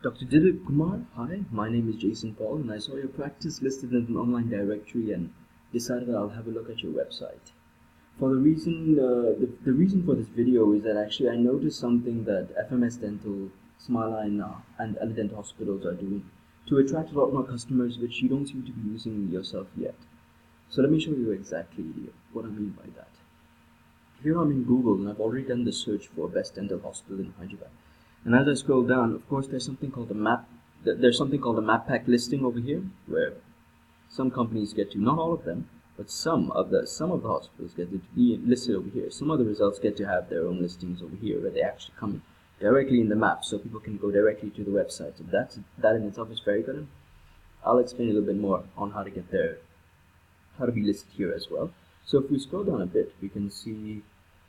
Dr. Dilip Kumar, hi, my name is Jason Paul, and I saw your practice listed in an online directory and decided I'll have a look at your website. For the reason for this video is that actually I noticed something that FMS Dental, Smileline, and Elegant hospitals are doing to attract a lot more customers, which you don't seem to be using yourself yet. So let me show you exactly what I mean by that. Here I'm in Google, and I've already done the search for best dental hospital in Hyderabad. And as I scroll down, of course, there's something called a map. There's something called a map pack listing over here, where some companies get to, not all of them, but some of the hospitals get to be listed over here. Some of the results get to have their own listings over here, where they actually come directly in the map, so people can go directly to the website. So that in itself is very good. And I'll explain a little bit more on how to get there, how to be listed here as well. So if we scroll down a bit, we can see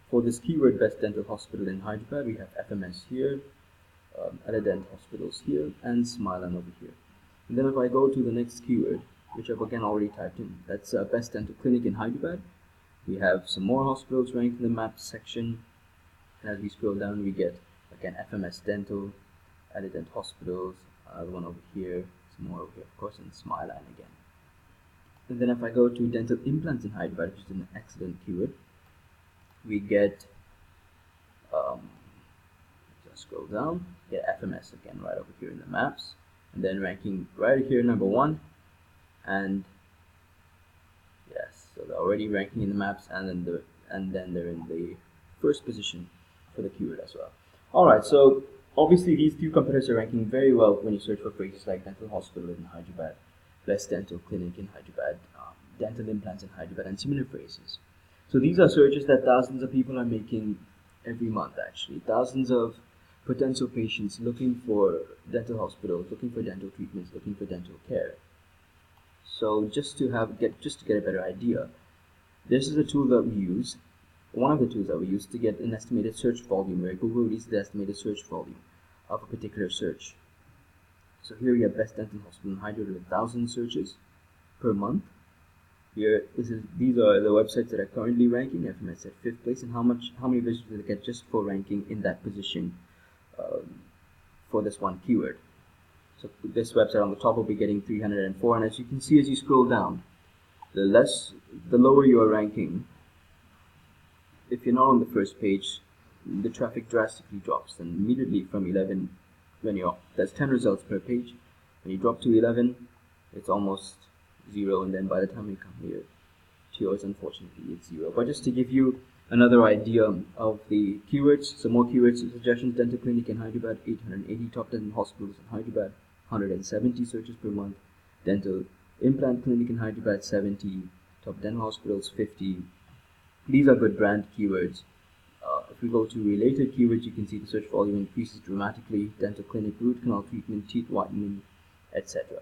for this keyword best dental hospital in Hyderabad, we have FMS here, Elegant hospitals here, and Smileline over here. And then if I go to the next keyword, which I've again already typed in, that's best dental clinic in Hyderabad. We have some more hospitals ranked in the map section. And as we scroll down, we get again FMS dental, Elegant hospitals, another one over here, some more over here, of course, and Smileline again. And then if I go to dental implants in Hyderabad, which is an excellent keyword, we get just scroll down, get FMS again right over here in the maps, and then ranking right here number 1, and yes, so they're already ranking in the maps, and then they're in the first position for the keyword as well. Alright, so obviously these two competitors are ranking very well when you search for phrases like dental hospital in Hyderabad, best dental clinic in Hyderabad, dental implants in Hyderabad, and similar phrases. So these are searches that thousands of people are making every month, actually. Thousands of potential patients looking for dental hospitals, looking for dental treatments, looking for dental care. So just to get a better idea, this is a tool that we use, one of the tools that we use to get an estimated search volume, where Google releases the estimated search volume of a particular search. So here we have best dental hospital in Hyderabad with 1,000 searches per month. Here, these are the websites that are currently ranking. FMS at 5th place, and how many visitors will they get just for ranking in that position for this one keyword. So this website on the top will be getting 304, and as you can see as you scroll down, the lower you are ranking, if you're not on the first page, the traffic drastically drops, and immediately from 11, that's 10 results per page, when you drop to 11, it's almost 0, and then by the time we come here to yours, unfortunately it's 0. But just to give you another idea of the keywords, some more keywords suggestions: dental clinic in Hyderabad, 880 top dental hospitals in Hyderabad, 170 searches per month; dental implant clinic in Hyderabad, 70 top dental hospitals, 50. These are good brand keywords. If we go to related keywords, you can see the search volume increases dramatically: dental clinic, root canal treatment, teeth whitening, etc.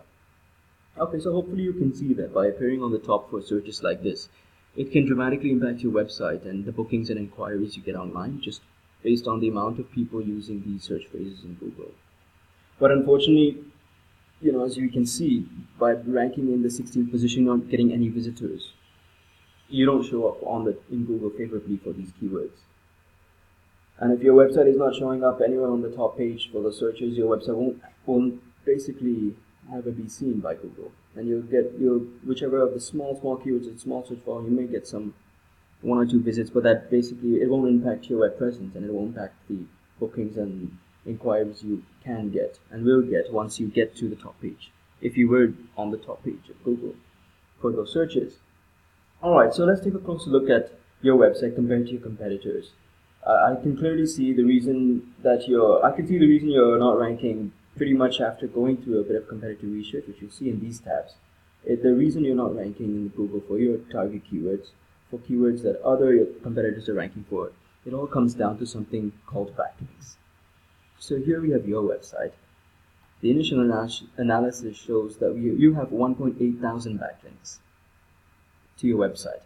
Okay, so hopefully you can see that by appearing on the top for searches like this, it can dramatically impact your website and the bookings and inquiries you get online, just based on the amount of people using these search phrases in Google. But unfortunately, as you can see, by ranking in the 16th position, you're not getting any visitors. You don't show up in Google favorably for these keywords. And if your website is not showing up anywhere on the top page for the searches, your website won't basically never be seen by Google, and whichever of the small keywords and small search volume, you may get some 1 or 2 visits, but that basically it won't impact your web presence, and it won't impact the bookings and inquiries you can get and will get once you get to the top page, if you were on the top page of Google for those searches. Alright, so let's take a closer look at your website compared to your competitors. I can clearly see the reason you're not ranking pretty much after going through a bit of competitive research, which you'll see in these tabs. The reason you're not ranking in Google for your target keywords, for keywords that other competitors are ranking for, it all comes down to something called backlinks. So here we have your website. The initial analysis shows that you have 1.8 thousand backlinks to your website.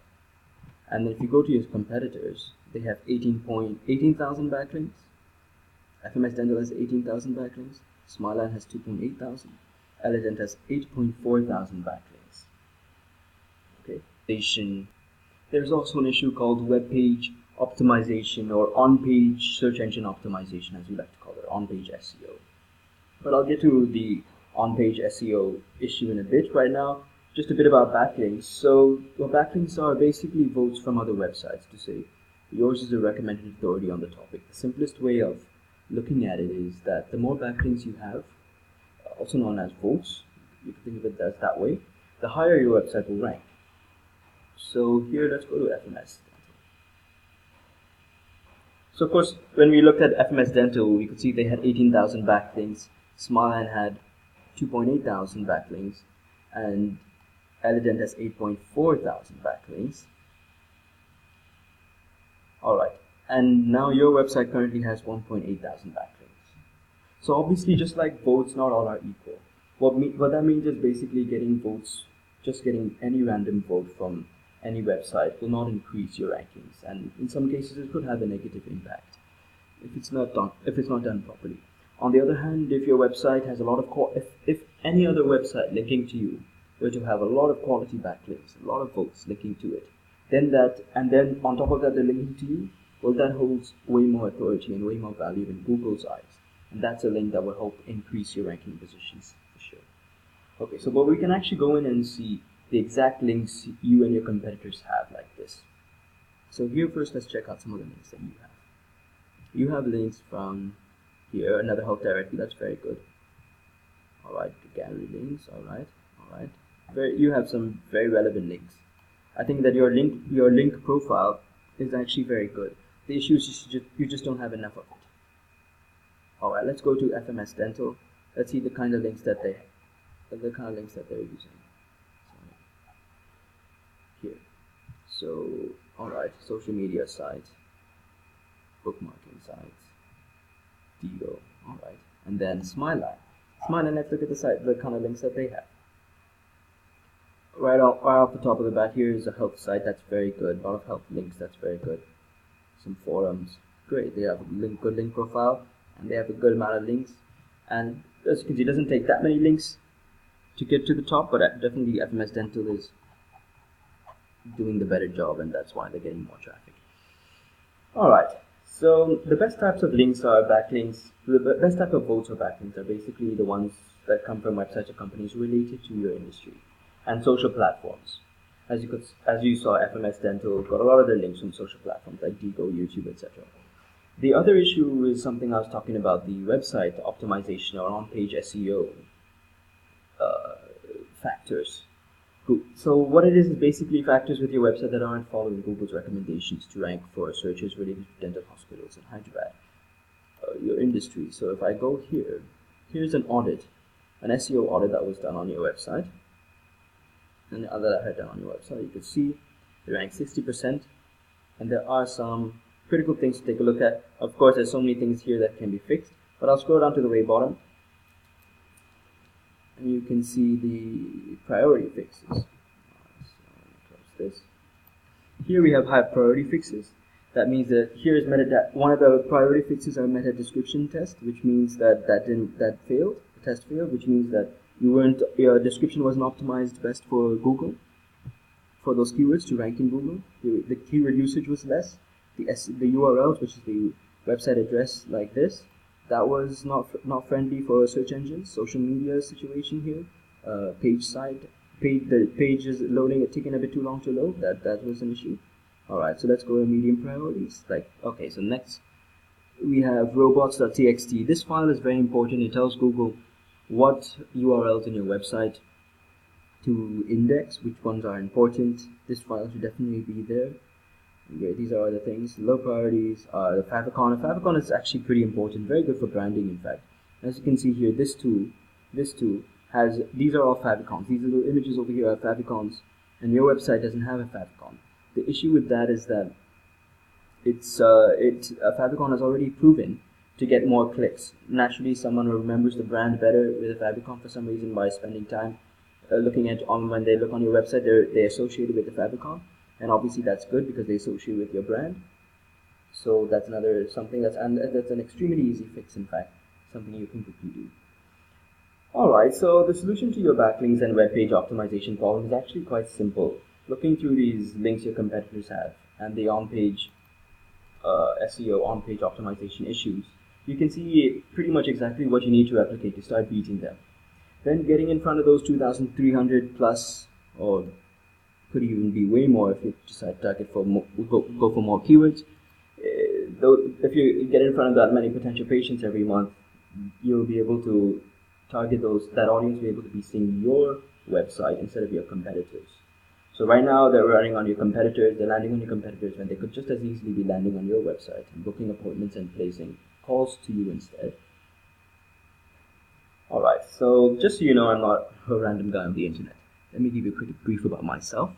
And if you go to your competitors, they have 18,000 backlinks. FMS Dental has 18,000 backlinks. Smileline has 2.8 thousand. Elegant has 8.4 thousand backlinks. Okay. There's also an issue called web page optimization, or on-page search engine optimization, as we like to call it, on-page SEO. But I'll get to the on-page SEO issue in a bit. Right now, just a bit about backlinks. So, what backlinks are basically votes from other websites to say yours is a recommended authority on the topic. The simplest way of looking at it is that the more backlinks you have, also known as votes, you can think of it as that way, the higher your website will rank. So here, let's go to FMS. So of course, when we looked at FMS Dental, we could see they had 18,000 backlinks. Smileline had 2.8 thousand backlinks, and Elegant has 8.4 thousand backlinks. Alright, and now your website currently has 1.8 thousand backlinks. So obviously, just like votes, not all are equal. What that means is basically getting votes, just getting any random vote from any website will not increase your rankings, and in some cases it could have a negative impact if it's not done properly. On the other hand, if your website has a lot of if any other website linking to you were to have a lot of quality backlinks, a lot of votes linking to it, then on top of that they're linking to you, well, that holds way more authority and way more value in Google's eyes, and that's a link that will help increase your ranking positions for sure. Okay, so but we can actually go in and see the exact links you and your competitors have like this. So here first, let's check out some of the links that you have. You have links from here, another health directory, that's very good. Alright, gallery links, alright. You have some very relevant links. I think that your link profile is actually very good. The issue is you just don't have enough of it. Alright, let's go to FMS Dental. Let's see the kind of links that they're using. Here. So, alright, social media sites, bookmarking sites, Digo, alright, and then Smileline. Smileline, let's look at the kind of links that they have. Right off the top of the bat, here is a health site, that's very good. A lot of health links, that's very good. Some forums, great. They have a good link profile, and they have a good amount of links. And as you can see, it doesn't take that many links to get to the top, but definitely FMS Dental is doing the better job, and that's why they're getting more traffic. Alright, so the best types of links are backlinks. The best type of votes or backlinks are basically the ones that come from websites or companies related to your industry and social platforms. As you saw, FMS Dental got a lot of their links from social platforms like Digo, YouTube, etc. The other issue is something I was talking about, the website optimization or on-page SEO factors. So what it is basically factors with your website that aren't following Google's recommendations to rank for searches related to dental hospitals in Hyderabad, your industry. So if I go here, here's an audit, an SEO audit that was done on your website, and the other that I had done on your website. You can see they rank 60%, and there are some critical things to take a look at. Of course, there's so many things here that can be fixed, but I'll scroll down to the way bottom, and you can see the priority fixes. So close this. Here we have high priority fixes. That means that here is one of the priority fixes are meta description test, which means that the test failed, which means that your description wasn't optimized best for Google, for those keywords to rank in Google. The keyword usage was less. The URLs, which is the website address like this, that was not friendly for search engines. Social media situation here, the page is loading, it's taking a bit too long to load. That was an issue. Alright, so let's go to medium priorities. So next we have robots.txt. This file is very important. It tells Google what URLs in your website to index, which ones are important. This file should definitely be there. Okay, these are other things. Low priorities are the favicon. A favicon is actually pretty important, very good for branding, in fact. As you can see here, this tool has, these are all favicons. These little images over here are favicons, and your website doesn't have a favicon. The issue with that is that a favicon has already proven to get more clicks. Naturally, someone who remembers the brand better with a favicon for some reason by spending time looking at when they look on your website, they're associated with the favicon. And obviously that's good because they associate with your brand. So that's that's an extremely easy fix, in fact, something you can quickly do. Alright, so the solution to your backlinks and web page optimization problem is actually quite simple. Looking through these links your competitors have and the on-page SEO on-page optimization issues, you can see pretty much exactly what you need to replicate to start beating them. Then getting in front of those 2,300 plus, or could even be way more if you decide to target for more, go for more keywords. Though if you get in front of that many potential patients every month, you'll be able to target that audience will be able to be seeing your website instead of your competitors. So right now they're running on your competitors, they're landing on your competitors when they could just as easily be landing on your website and booking appointments and placing calls to you instead. Alright, so just so you know, I'm not a random guy on the internet. Let me give you a quick brief about myself.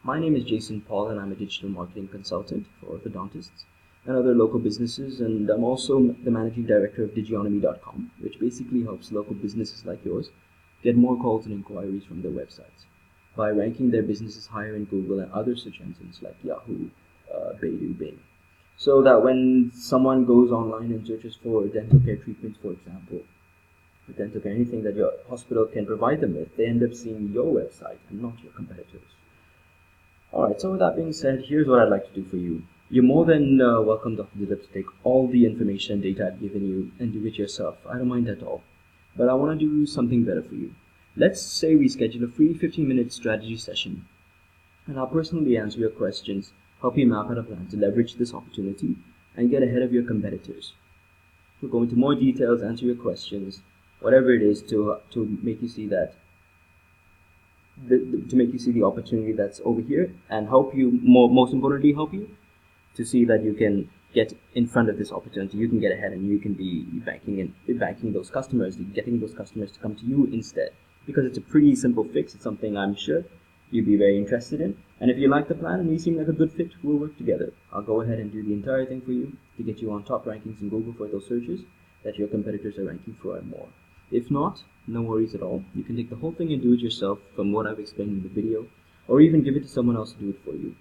My name is Jason Paul and I'm a digital marketing consultant for orthodontists and other local businesses, and I'm also the managing director of digionomy.com, which basically helps local businesses like yours get more calls and inquiries from their websites by ranking their businesses higher in Google and other search engines like Yahoo, Baidu, Bing. So that when someone goes online and searches for dental care treatments, for example, or dental care, anything that your hospital can provide them with, they end up seeing your website and not your competitors. Alright, so with that being said, here's what I'd like to do for you. You're more than welcome, Dr. Dilip, to take all the information and data I've given you and do it yourself. I don't mind at all. But I want to do something better for you. Let's say we schedule a free 15-minute strategy session, and I'll personally answer your questions, help you map out a plan to leverage this opportunity and get ahead of your competitors. We'll go into more details, answer your questions, whatever it is to make you see that to make you see the opportunity that's over here, and help you, most importantly, help you to see that you can get in front of this opportunity. You can get ahead and you can be banking those customers, getting those customers to come to you instead. Because it's a pretty simple fix. It's something I'm sure you'd be very interested in. And if you like the plan and we seem like a good fit, we'll work together. I'll go ahead and do the entire thing for you to get you on top rankings in Google for those searches that your competitors are ranking for and more. If not, no worries at all. You can take the whole thing and do it yourself from what I've explained in the video, or even give it to someone else to do it for you.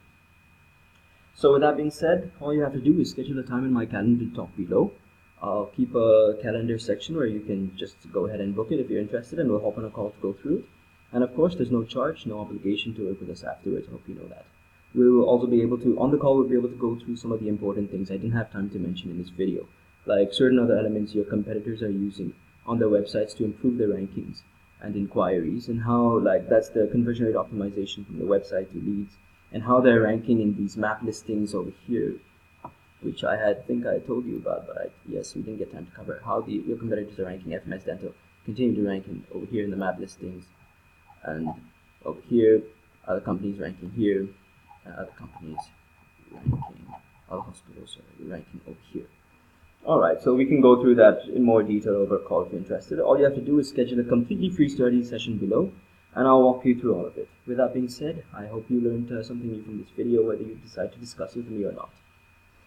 So with that being said, all you have to do is schedule a time in my calendar to talk below. I'll keep a calendar section where you can just go ahead and book it if you're interested, and we'll hop on a call to go through it. And of course, there's no charge, no obligation to work with us afterwards. I hope you know that. We will also be able to, on the call, we'll be able to go through some of the important things I didn't have time to mention in this video, like certain other elements your competitors are using on their websites to improve their rankings and inquiries, and how that's the conversion rate optimization from the website to leads, and how they're ranking in these map listings over here, which I think I told you about, but yes, we didn't get time to cover how your competitors are ranking. FMS Dental continue to rank over here in the map listings, and over here, other companies ranking here, and other companies ranking, other hospitals are ranking over here. Alright, so we can go through that in more detail over a call if you're interested. All you have to do is schedule a completely free study session below, and I'll walk you through all of it. With that being said, I hope you learned something new from this video, whether you decide to discuss it with me or not.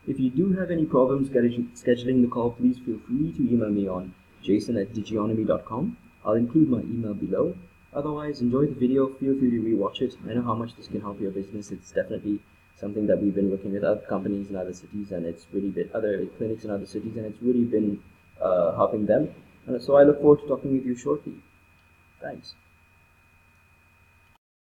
If you do have any problems scheduling the call, please feel free to email me on jason@digionomy.com. I'll include my email below. Otherwise, enjoy the video, feel free to rewatch it. I know how much this can help your business. It's definitely something that we've been working with other companies in other cities, and it's really been other clinics in other cities, and it's really been helping them. So I look forward to talking with you shortly. Thanks.